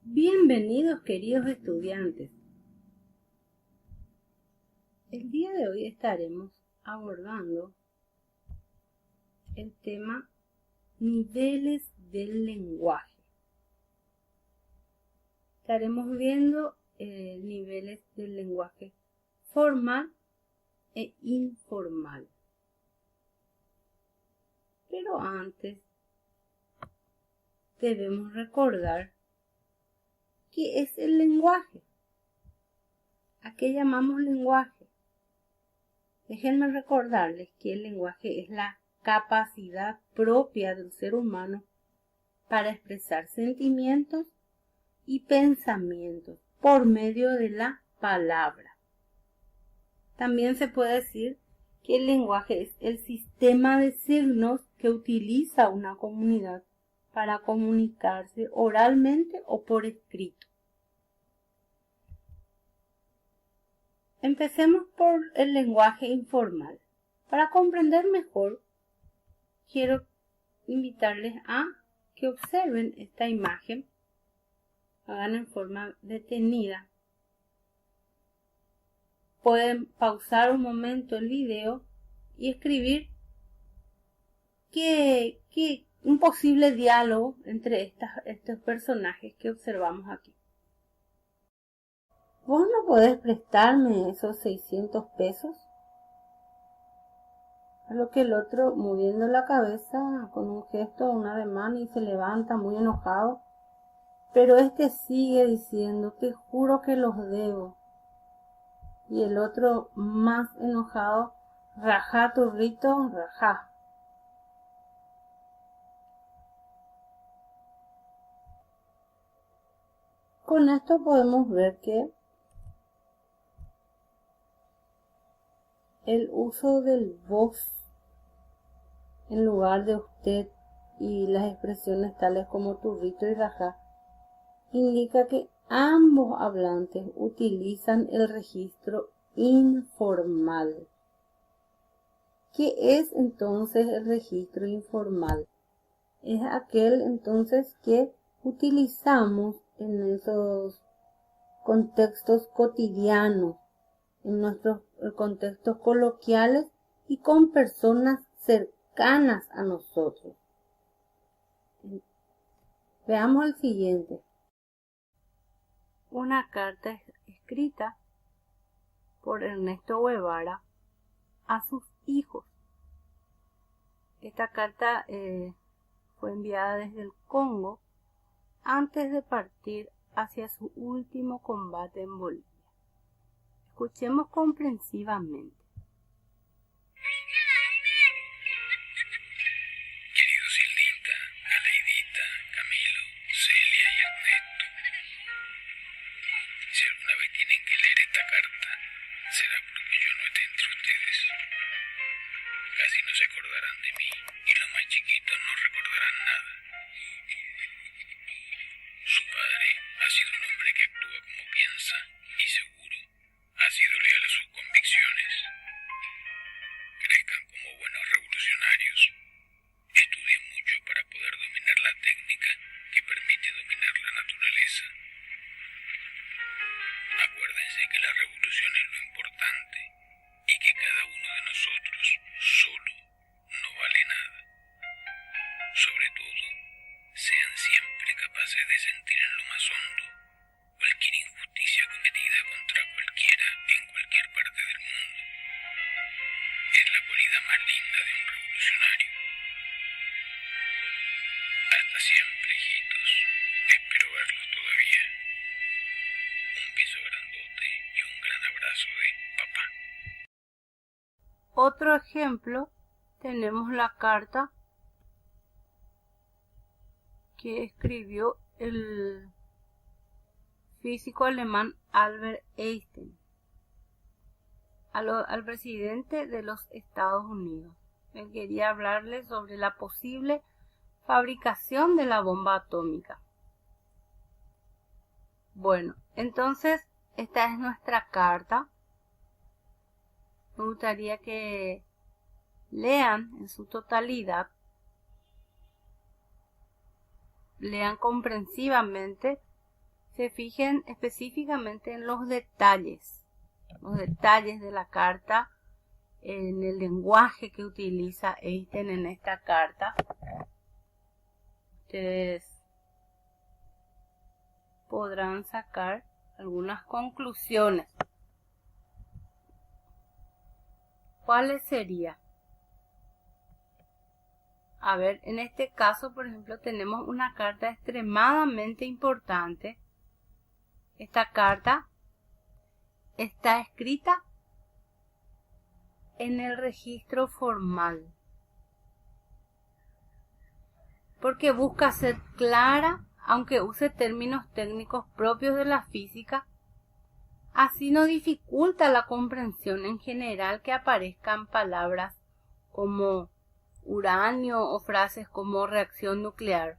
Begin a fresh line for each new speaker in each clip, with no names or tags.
Bienvenidos, queridos estudiantes. El día de hoy estaremos abordando el tema niveles del lenguaje. Estaremos viendo niveles del lenguaje formal e informal. Pero antes debemos recordar ¿qué es el lenguaje? ¿A qué llamamos lenguaje? Déjenme recordarles que el lenguaje es la capacidad propia del ser humano para expresar sentimientos y pensamientos por medio de la palabra. También se puede decir que el lenguaje es el sistema de signos que utiliza una comunidad para comunicarse oralmente o por escrito. Empecemos por el lenguaje informal. Para comprender mejor, quiero invitarles a que observen esta imagen, hagan en forma detenida. Pueden pausar un momento el video y escribir un posible diálogo entre estos personajes que observamos aquí. ¿Vos no podés prestarme esos 600 pesos? A lo que el otro, moviendo la cabeza con un gesto, un ademán, y se levanta muy enojado. Pero este sigue diciendo, te juro que los debo. Y el otro, más enojado, rajá, turrito, rajá. Con esto podemos ver que el uso del vos en lugar de usted y las expresiones tales como turrito y rajá indica que ambos hablantes utilizan el registro informal. ¿Qué es entonces el registro informal? Es aquel entonces que utilizamos en esos contextos cotidianos, en nuestros contextos coloquiales y con personas cercanas a nosotros. Veamos el siguiente. Una carta escrita por Ernesto Guevara a sus hijos. Esta carta fue enviada desde el Congo antes de partir hacia su último combate en Bolivia. Escuchemos comprensivamente.
Queridos Hildita, Aleidita, Camilo, Celia y Ernesto, si alguna vez tienen que leer esta carta, será porque yo no esté entre ustedes. Casi no se acordarán de mí y los más chiquitos no recordarán nada. Su padre ha sido un hombre que actúa como piensa y seguro ha sido leal a sus convicciones. Crezcan como buenos revolucionarios. Estudien mucho para poder dominar la técnica que permite dominar la naturaleza. Acuérdense que la revolución es lo importante y que cada uno de nosotros solo no vale nada. Sobre todo, sean siempre capaces de sentir en lo más hondo cualquier injusticia cometida contra cualquiera en cualquier parte del mundo. Es la cualidad más linda de un revolucionario. Hasta siempre, hijitos. Espero verlos todavía. Un beso grandote y un gran abrazo de papá.
Otro ejemplo, tenemos la carta que escribió el físico alemán Albert Einstein al presidente de los Estados Unidos. Él quería hablarle sobre la posible fabricación de la bomba atómica. Bueno, entonces esta es nuestra carta. Me gustaría que lean en su totalidad, lean comprensivamente se fijen específicamente en los detalles de la carta, en el lenguaje que utiliza Einstein en esta carta. Ustedes podrán sacar algunas conclusiones. ¿Cuáles serían? A ver, en este caso, por ejemplo, tenemos una carta extremadamente importante. Esta carta está escrita en el registro formal, porque busca ser clara, aunque use términos técnicos propios de la física. Así no dificulta la comprensión en general que aparezcan palabras como uranio o frases como reacción nuclear,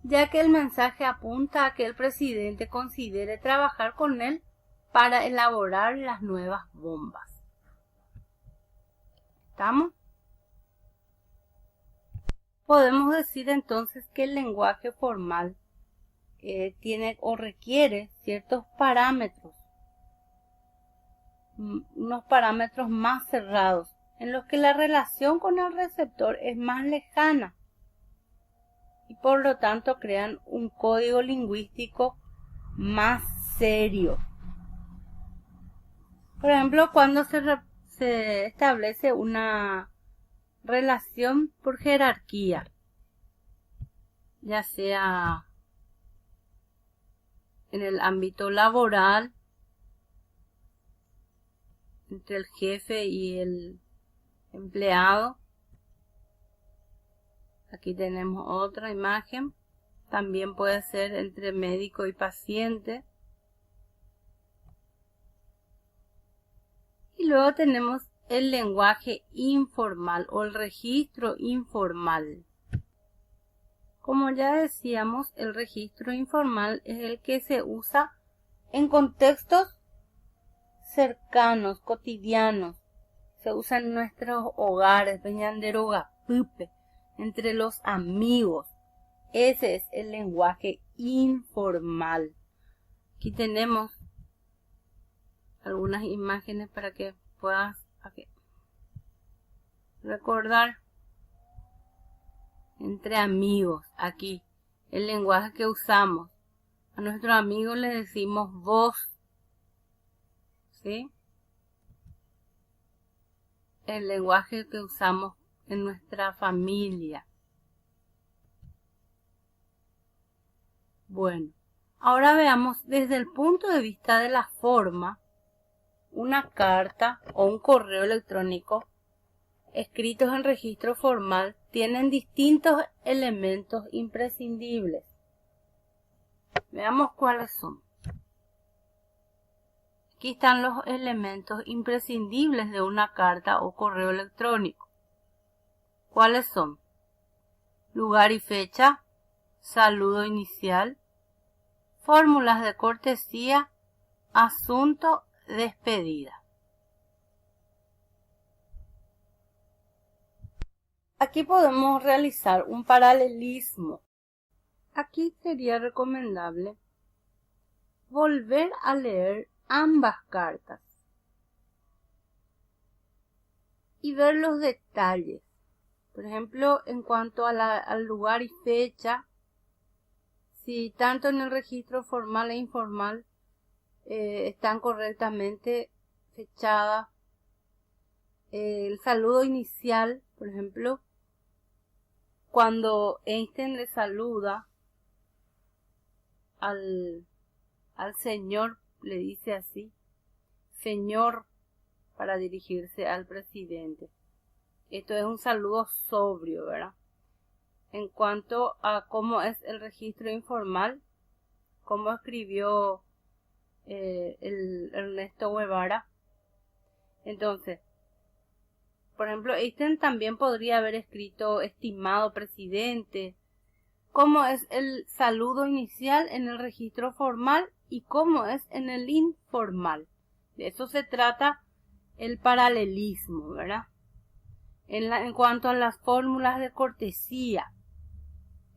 ya que el mensaje apunta a que el presidente considere trabajar con él para elaborar las nuevas bombas. ¿Estamos? Podemos decir entonces que el lenguaje formal tiene o requiere ciertos parámetros, unos parámetros más cerrados, en los que la relación con el receptor es más lejana y por lo tanto crean un código lingüístico más serio. Por ejemplo, cuando se establece una relación por jerarquía, ya sea en el ámbito laboral, entre el jefe y el empleado. Aquí tenemos otra imagen. También puede ser entre médico y paciente. Y luego tenemos el lenguaje informal o el registro informal. Como ya decíamos, el registro informal es el que se usa en contextos cercanos, cotidianos. Se usa en nuestros hogares, Peñanderoga, Pupe, entre los amigos. Ese es el lenguaje informal. Aquí tenemos algunas imágenes para que puedas recordar. Entre amigos, aquí, el lenguaje que usamos. A nuestros amigos les decimos vos, ¿sí? El lenguaje que usamos en nuestra familia. Bueno, ahora veamos desde el punto de vista de la forma, una carta o un correo electrónico escritos en registro formal tienen distintos elementos imprescindibles. Veamos cuáles son. Aquí están los elementos imprescindibles de una carta o correo electrónico. ¿Cuáles son? Lugar y fecha, saludo inicial, fórmulas de cortesía, asunto, despedida. Aquí podemos realizar un paralelismo. Aquí sería recomendable volver a leer ambas cartas y ver los detalles. Por ejemplo, en cuanto al lugar y fecha, si tanto en el registro formal e informal están correctamente fechadas. El saludo inicial, por ejemplo, cuando Einstein le saluda al señor, le dice así, señor, para dirigirse al presidente. Esto es un saludo sobrio, ¿verdad? En cuanto a cómo es el registro informal, cómo escribió el Ernesto Guevara. Entonces, por ejemplo, Einstein también podría haber escrito estimado presidente. ¿Cómo es el saludo inicial en el registro formal y cómo es en el informal? De eso se trata el paralelismo, ¿verdad? En cuanto a las fórmulas de cortesía,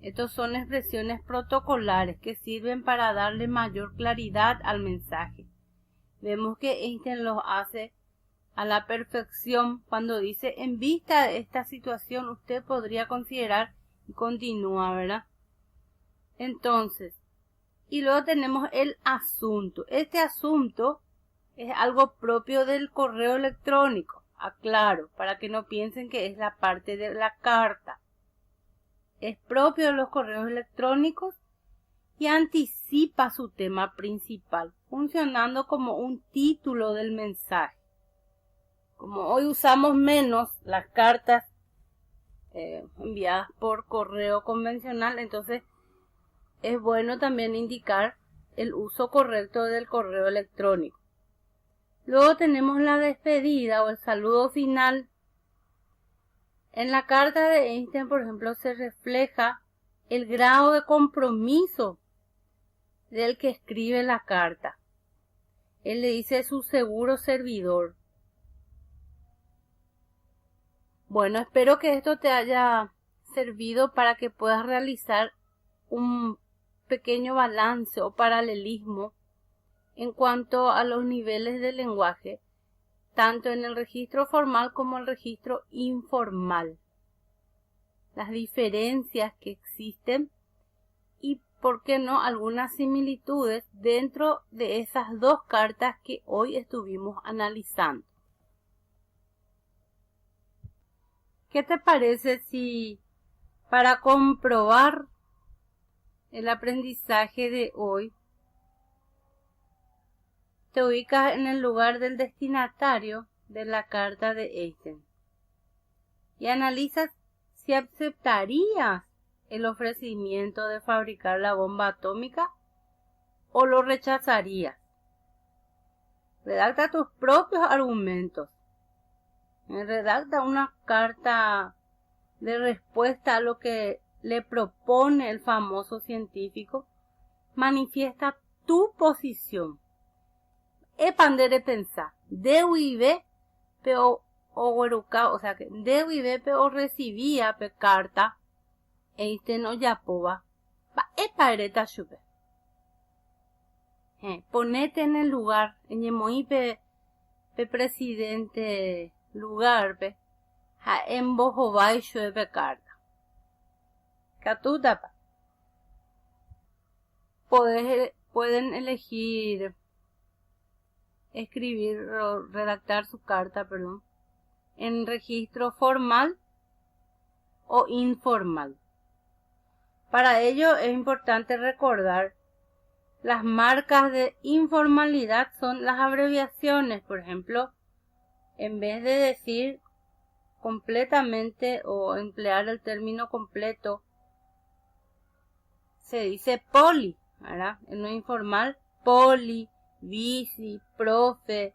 Estos son expresiones protocolares que sirven para darle mayor claridad al mensaje. Vemos que Einstein los hace a la perfección cuando dice: en vista de esta situación usted podría considerar, y continúa, ¿verdad? Entonces, y luego tenemos el asunto. Este asunto es algo propio del correo electrónico. Aclaro, para que no piensen que es la parte de la carta. Es propio de los correos electrónicos y anticipa su tema principal, funcionando como un título del mensaje. Como hoy usamos menos las cartas enviadas por correo convencional, entonces es bueno también indicar el uso correcto del correo electrónico. Luego tenemos la despedida o el saludo final. En la carta de Einstein, por ejemplo, se refleja el grado de compromiso del que escribe la carta. Él le dice: su seguro servidor. Bueno, espero que esto te haya servido para que puedas realizar un pequeño balance o paralelismo en cuanto a los niveles del lenguaje, tanto en el registro formal como el registro informal. Las diferencias que existen y, por qué no, algunas similitudes dentro de esas dos cartas que hoy estuvimos analizando. ¿Qué te parece si, para comprobar el aprendizaje de hoy, te ubicas en el lugar del destinatario de la carta de Einstein y analizas si aceptarías el ofrecimiento de fabricar la bomba atómica o lo rechazarías? Redacta tus propios argumentos. Redacta una carta de respuesta a lo que le propone el famoso científico. Manifiesta tu posición. Epandere pensar, deuive pero ogueruca, o sea que deuive pero recibía pe carta Einstein o Yapova, va epareta chupe. Ponete en el lugar, en yemoí pe presidente lugar pe, ha embojovai chupe carta. Catutapa. Pueden elegir escribir o redactar su carta, en registro formal o informal. Para ello es importante recordar las marcas de informalidad son las abreviaciones. Por ejemplo, en vez de decir completamente o emplear el término completo, se dice poli, ¿verdad? En lo informal, poli, bici, profe,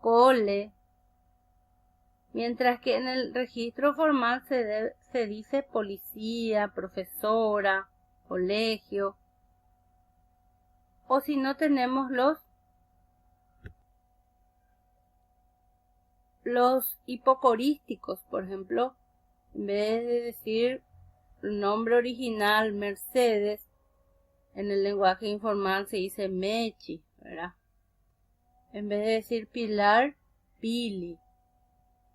cole, mientras que en el registro formal se dice policía, profesora, colegio, o si no tenemos los hipocorísticos, por ejemplo, en vez de decir el nombre original Mercedes, en el lenguaje informal se dice Mechi, ¿verdad? En vez de decir Pilar, Pili.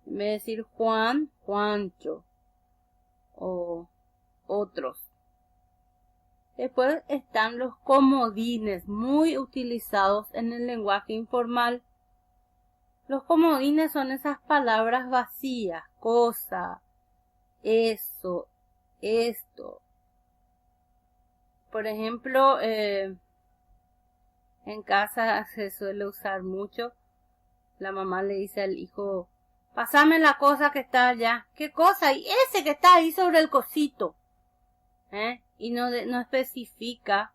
En vez de decir Juan, Juancho. O otros. Después están los comodines, muy utilizados en el lenguaje informal. Los comodines son esas palabras vacías, cosa, eso, esto. Por ejemplo, en casa se suele usar mucho. La mamá le dice al hijo: pásame la cosa que está allá. ¿Qué cosa? Y ese que está ahí sobre el cosito. Y no especifica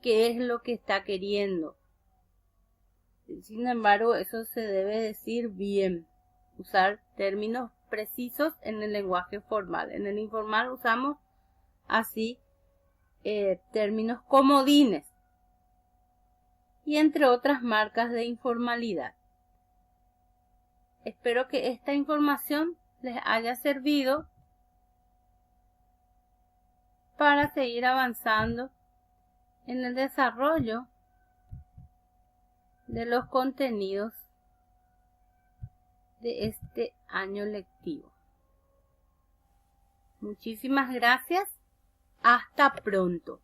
qué es lo que está queriendo. Sin embargo, eso se debe decir bien. Usar términos precisos en el lenguaje formal. En el informal usamos así términos comodines y entre otras marcas de informalidad. Espero que esta información les haya servido para seguir avanzando en el desarrollo de los contenidos de este año lectivo. Muchísimas gracias. Hasta pronto.